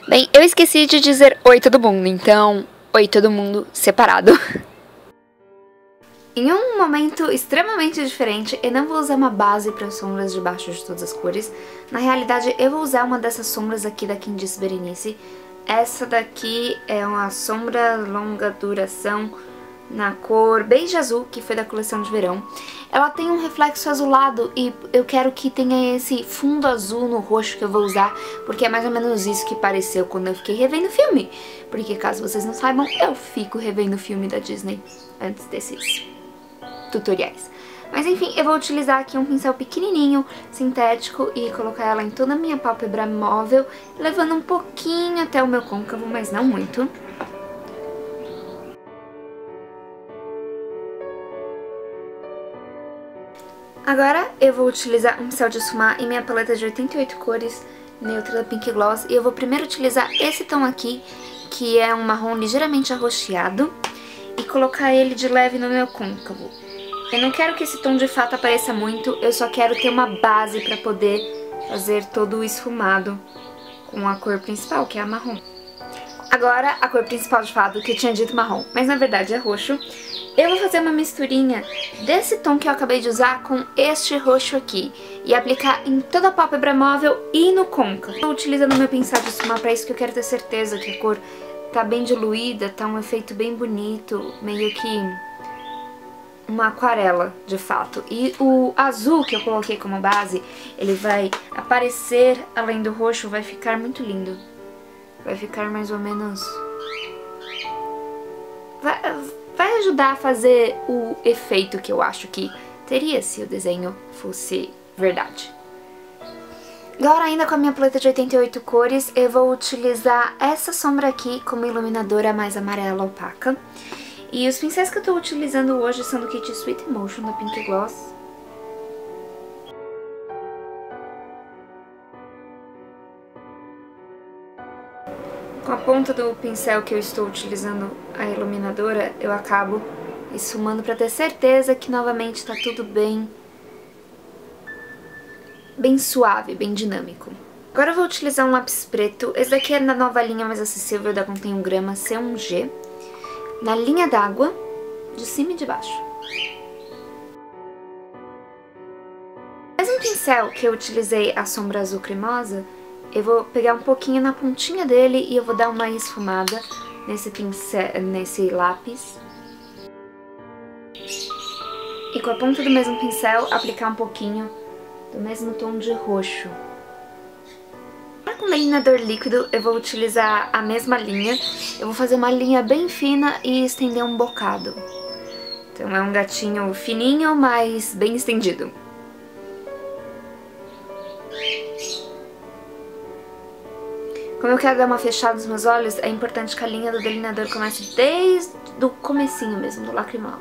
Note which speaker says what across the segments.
Speaker 1: Bem, eu esqueci de dizer oi todo mundo, então oi todo mundo separado. Em um momento extremamente diferente, eu não vou usar uma base para sombras de baixo de todas as cores. Na realidade, eu vou usar uma dessas sombras aqui da Candice Berenice. Essa daqui é uma sombra longa duração na cor beige azul, que foi da coleção de verão. Ela tem um reflexo azulado e eu quero que tenha esse fundo azul no roxo que eu vou usar, porque é mais ou menos isso que pareceu quando eu fiquei revendo o filme. Porque caso vocês não saibam, eu fico revendo o filme da Disney antes desses tutoriais. Mas enfim, eu vou utilizar aqui um pincel pequenininho, sintético, e colocar ela em toda a minha pálpebra móvel, levando um pouquinho até o meu côncavo, mas não muito. Agora eu vou utilizar um pincel de esfumar em minha paleta de 88 cores, neutra da Pink Gloss, e eu vou primeiro utilizar esse tom aqui, que é um marrom ligeiramente arroxeado, e colocar ele de leve no meu côncavo. Eu não quero que esse tom de fato apareça muito, eu só quero ter uma base para poder fazer todo o esfumado com a cor principal, que é a marrom. Agora, a cor principal de fato, que eu tinha dito marrom, mas na verdade é roxo. Eu vou fazer uma misturinha desse tom que eu acabei de usar com este roxo aqui e aplicar em toda a pálpebra móvel e no côncavo. Estou utilizando meu pincel de esfumar para isso, que eu quero ter certeza que a cor tá bem diluída, tá um efeito bem bonito, meio que uma aquarela, de fato. E o azul que eu coloquei como base, ele vai aparecer além do roxo, vai ficar muito lindo. Vai ficar mais ou menos... Vai ajudar a fazer o efeito que eu acho que teria se o desenho fosse verdade. Agora, ainda com a minha paleta de 88 cores, eu vou utilizar essa sombra aqui como iluminadora mais amarela opaca. E os pincéis que eu estou utilizando hoje são do kit Sweet Emotion da Pink Gloss. Com a ponta do pincel que eu estou utilizando a iluminadora, eu acabo esfumando para ter certeza que novamente está tudo bem suave, bem dinâmico. Agora eu vou utilizar um lápis preto. Esse daqui é da nova linha mais acessível da Contém 1 grama C1G. Na linha d'água, de cima e de baixo. O mesmo pincel que eu utilizei a sombra azul cremosa, eu vou pegar um pouquinho na pontinha dele e eu vou dar uma esfumada nesse pincel, nesse lápis. E com a ponta do mesmo pincel, aplicar um pouquinho do mesmo tom de roxo. Agora com delineador líquido, eu vou utilizar a mesma linha. Eu vou fazer uma linha bem fina e estender um bocado. Então é um gatinho fininho, mas bem estendido. Como eu quero dar uma fechada nos meus olhos, é importante que a linha do delineador comece desde o comecinho mesmo, do lacrimal.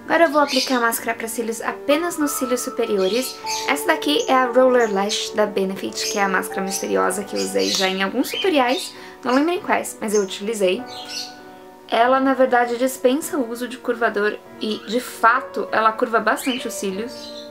Speaker 1: Agora eu vou aplicar a máscara para cílios apenas nos cílios superiores. Essa daqui é a Roller Lash da Benefit, que é a máscara misteriosa que eu usei já em alguns tutoriais. Não lembro em quais, mas eu utilizei. Ela, na verdade, dispensa o uso de curvador e, de fato, ela curva bastante os cílios.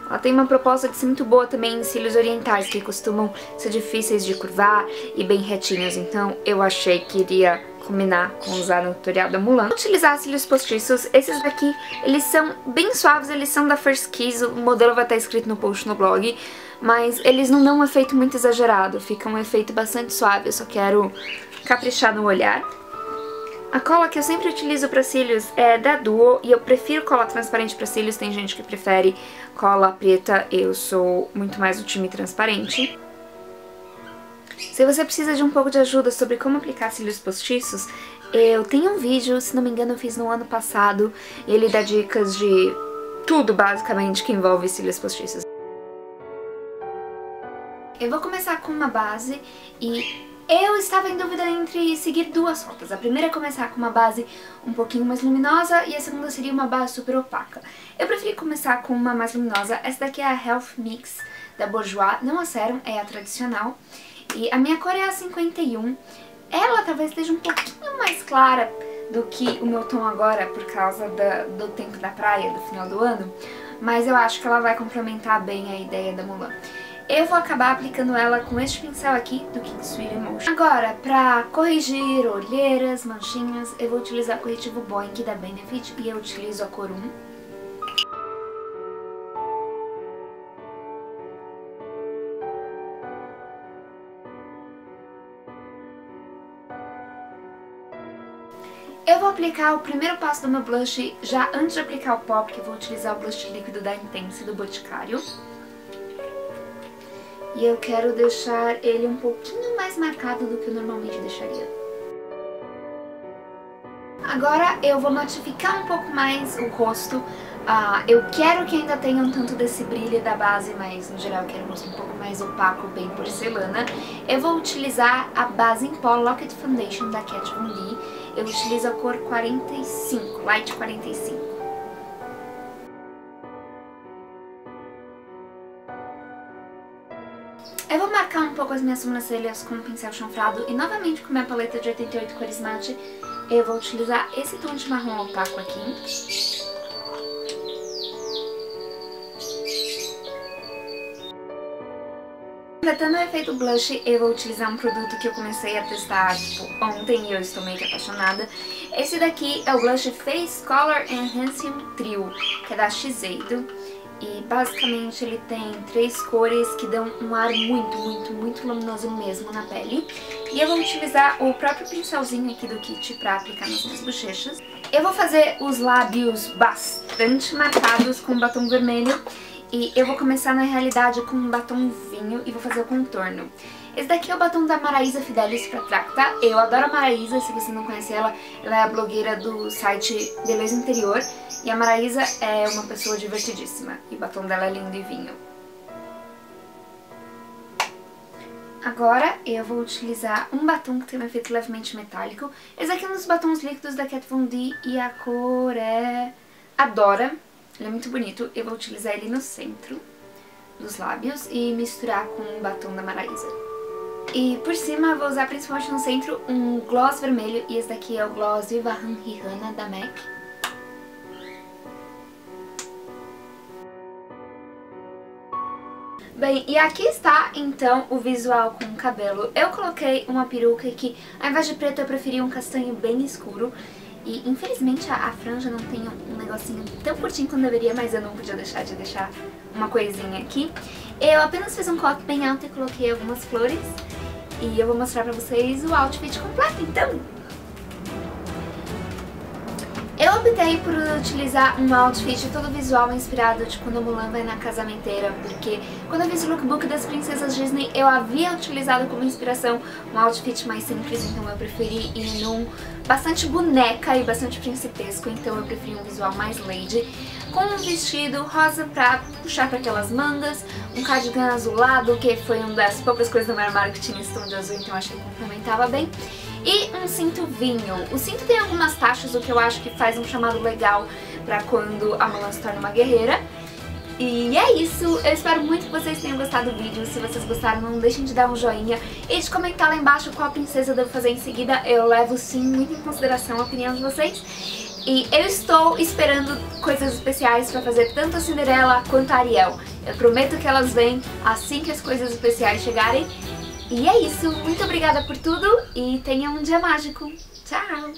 Speaker 1: Ela tem uma proposta de ser muito boa também em cílios orientais, que costumam ser difíceis de curvar e bem retinhos. Então, eu achei que iria combinar com usar no tutorial da Mulan. Vou utilizar cílios postiços. Esses daqui, eles são bem suaves, eles são da First Kiss. O modelo vai estar escrito no post no blog. Mas eles não dão um efeito muito exagerado, fica um efeito bastante suave. Eu só quero caprichar no olhar. A cola que eu sempre utilizo para cílios é da Duo e eu prefiro cola transparente para cílios, tem gente que prefere cola preta, eu sou muito mais do time transparente. Se você precisa de um pouco de ajuda sobre como aplicar cílios postiços, eu tenho um vídeo, se não me engano eu fiz no ano passado, e ele dá dicas de tudo basicamente que envolve cílios postiços. Eu vou começar com uma base e... eu estava em dúvida entre seguir duas rotas. A primeira é começar com uma base um pouquinho mais luminosa e a segunda seria uma base super opaca. Eu preferi começar com uma mais luminosa. Essa daqui é a Health Mix da Bourjois, não a Serum, é a tradicional. E a minha cor é a 51. Ela talvez esteja um pouquinho mais clara do que o meu tom agora por causa do tempo da praia, do final do ano, mas eu acho que ela vai complementar bem a ideia da Mulan. Eu vou acabar aplicando ela com este pincel aqui do Kid Sweet Emotion. Agora, pra corrigir olheiras, manchinhas, eu vou utilizar o corretivo Boink da Benefit e eu utilizo a cor 1. Eu vou aplicar o primeiro passo do meu blush já antes de aplicar o pó, porque eu vou utilizar o blush líquido da Intense do Boticário. E eu quero deixar ele um pouquinho mais marcado do que eu normalmente deixaria. Agora eu vou matificar um pouco mais o rosto. Eu quero que ainda tenha um tanto desse brilho da base, mas no geral eu quero um rosto um pouco mais opaco, bem porcelana. Eu vou utilizar a base em pó Lock It Foundation da Kat Von D. Eu utilizo a cor 45, Light 45. Eu vou marcar um pouco as minhas sobrancelhas com um pincel chanfrado e novamente com minha paleta de 88 cores mate, eu vou utilizar esse tom de marrom opaco aqui. Completando o efeito blush, eu vou utilizar um produto que eu comecei a testar ontem e eu estou meio que apaixonada. Esse daqui é o blush Face Color Enhancing Trio, que é da Shiseido. E basicamente ele tem 3 cores que dão um ar muito luminoso mesmo na pele. E eu vou utilizar o próprio pincelzinho aqui do kit pra aplicar nas minhas bochechas. Eu vou fazer os lábios bastante marcados com batom vermelho. E eu vou começar na realidade com um batom vinho e vou fazer o contorno. Esse daqui é o batom da Maraísa Fidelis pra Tracta. Eu adoro a Maraísa, se você não conhece ela é a blogueira do site Beleza Interior. E a Maraísa é uma pessoa divertidíssima. E o batom dela é lindo e vinho. Agora eu vou utilizar um batom que tem um efeito levemente metálico. Esse aqui é um dos batons líquidos da Kat Von D e a cor é Adora. Ele é muito bonito. Eu vou utilizar ele no centro dos lábios e misturar com o batom da Maraísa. E por cima eu vou usar principalmente no centro um gloss vermelho. E esse daqui é o gloss Viva Han Rihanna da MAC. Bem, e aqui está então o visual com o cabelo. Eu coloquei uma peruca que ao invés de preto eu preferi um castanho bem escuro. E infelizmente a franja não tem um negocinho tão curtinho quanto deveria, mas eu não podia deixar de deixar uma coisinha aqui. Eu apenas fiz um coque bem alto e coloquei algumas flores. E eu vou mostrar pra vocês o outfit completo, então! Eu optei por utilizar um outfit todo visual inspirado de quando a Mulan vai na casamenteira, porque quando eu fiz o lookbook das princesas Disney eu havia utilizado como inspiração um outfit mais simples, então eu preferi ir num bastante boneca e bastante principesco, então eu preferi um visual mais lady, com um vestido rosa pra puxar para aquelas mangas, um cardigan azulado, que foi uma das poucas coisas do meu armário que tinha esse tom de azul, então eu achei que complementava bem. E um cinto vinho. O cinto tem algumas taxas, o que eu acho que faz um chamado legal pra quando a Mulan se torna uma guerreira. E é isso, eu espero muito que vocês tenham gostado do vídeo. Se vocês gostaram, não deixem de dar um joinha e de comentar lá embaixo qual princesa eu devo fazer em seguida. Eu levo sim muito em consideração a opinião de vocês. E eu estou esperando coisas especiais pra fazer tanto a Cinderela quanto a Ariel. Eu prometo que elas vêm assim que as coisas especiais chegarem. E é isso, muito obrigada por tudo e tenha um dia mágico. Tchau!